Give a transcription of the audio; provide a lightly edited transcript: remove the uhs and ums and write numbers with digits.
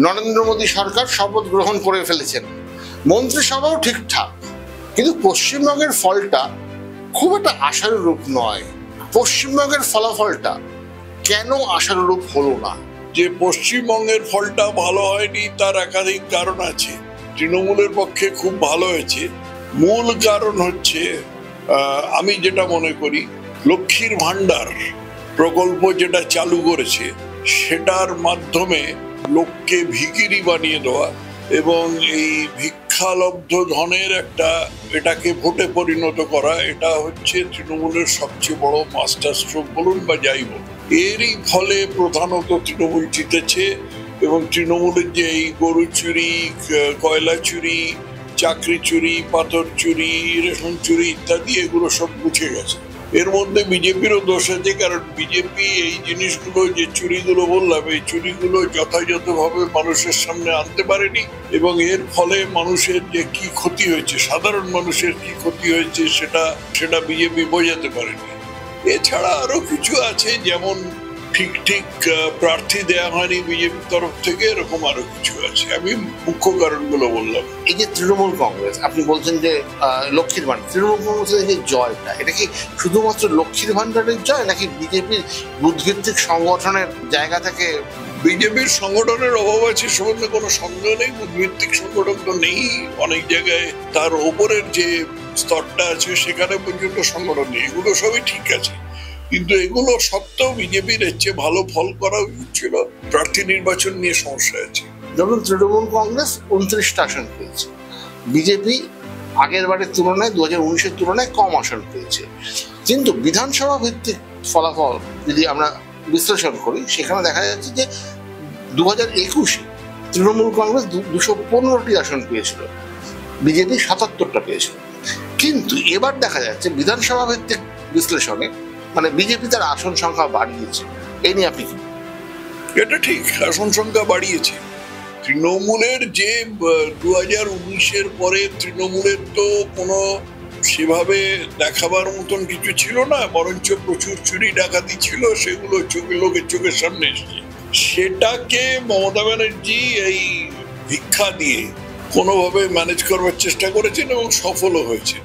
নরেন্দ্র মোদী সরকার শপথ গ্রহণ করে ফেলেছেন, মন্ত্রিসভাও ঠিকঠাক, কিন্তু পশ্চিমবঙ্গের ফলটা খুব একটা আশানুরূপ নয়। পশ্চিমবঙ্গের ফলাফলটা কেন আশানুরূপ হলো না? যে পশ্চিমবঙ্গের ফলটা ভালো হয়নি তার একাধিক কারণ আছে। তৃণমূলের পক্ষে খুব ভালো হয়েছে। মূল কারণ হচ্ছে, আমি যেটা মনে করি, লক্ষ্মীর ভান্ডার প্রকল্প যেটা চালু করেছে সেটার মাধ্যমে লোককে ভিখিরি বানিয়ে দেওয়া এবং এই ভিক্ষালব্ধ ধনের এটাকে ভোটে পরিণত করা, এটা হচ্ছে তৃণমূলের সবচেয়ে বড় মাস্টার স্ট্রোক বলুন বা যাই বলুন। এরই ফলে প্রধানত তৃণমূল জিতেছে এবং তৃণমূলের যে এই গরু চুরি, কয়লা চুরি, চাকরি চুরি, পাথর চুরি, রেশন চুরি ইত্যাদি এগুলো সব মুছে গেছে। এর মধ্যে বিজেপিরও দোষ আছে, কারণ বিজেপি এই জিনিসগুলো, যে চুরিগুলো বললাম, এই চুরিগুলো যথাযথভাবে মানুষের সামনে আনতে পারেনি এবং এর ফলে মানুষের যে কি ক্ষতি হয়েছে, সাধারণ মানুষের কি ক্ষতি হয়েছে সেটা বিজেপি বোঝাতে পারেনি। এছাড়া আরো কিছু আছে, যেমন ঠিক প্রার্থী দেওয়া হয়নি বিজেপির তরফ থেকে, এরকম আরো কিছু আছে। আমি মুখ্য কারণগুলো বললাম। এই যে তৃণমূল কংগ্রেস, আপনি বলছেন যে লক্ষ্মীর ভান্ডার, তৃণমূল কংগ্রেসের যে জয়টা, এটা কি শুধুমাত্র লক্ষ্মীর ভান্ডারের জয়, নাকি বিজেপির বুথভিত্তিক সংগঠনের জায়গা থেকে? বিজেপির সংগঠনের অভাব আছে সম্বন্ধে কোনো সন্দেহ নেই। বুথভিত্তিক সংগঠন তো নেই, অনেক জায়গায় তার ওপরের যে স্তরটা আছে সেখানে পর্যন্ত সংগঠন নেই। এগুলো সবই ঠিক আছে, কিন্তু এগুলো সত্ত্বেও বিজেপির এর চেয়ে ভালো ফল করা উচিত ছিল। প্রার্থী নির্বাচন নিয়ে সমস্যা আছে। যখন তৃণমূল কংগ্রেস 29টা আসন পেয়েছে, বিজেপি আগের বারের তুলনায় 2019-এর তুলনায় কম আসন পেয়েছে, কিন্তু বিধানসভা ভিত্তিক ফলাফল যদি আমরা বিশ্লেষণ করি, সেখানে দেখা যাচ্ছে যে 2021-এ তৃণমূল কংগ্রেস 215টি আসন পেয়েছিল, বিজেপি 77টা পেয়েছিল। কিন্তু এবার দেখা যাচ্ছে বিধানসভা ভিত্তিক বিশ্লেষণে মানে বিজেপি তার আসন সংখ্যা বাড়িয়েছে। এই নিয়ে আপনি কি? এটা ঠিক, আসন সংখ্যা বাড়িয়েছে। তৃণমূলের যে 2019-এর পরে তৃণমূলের তো কোনো সেভাবে দেখাবার মতন কিছু ছিল না, বরঞ্চ প্রচুর চুরি ডাকাতি ছিল, সেগুলো লোকের চোখের সামনে এসেছে। সেটাকে মমতা ব্যানার্জি এই ভিক্ষা দিয়ে কোনোভাবে ম্যানেজ করবার চেষ্টা করেছেন এবং সফলও হয়েছে।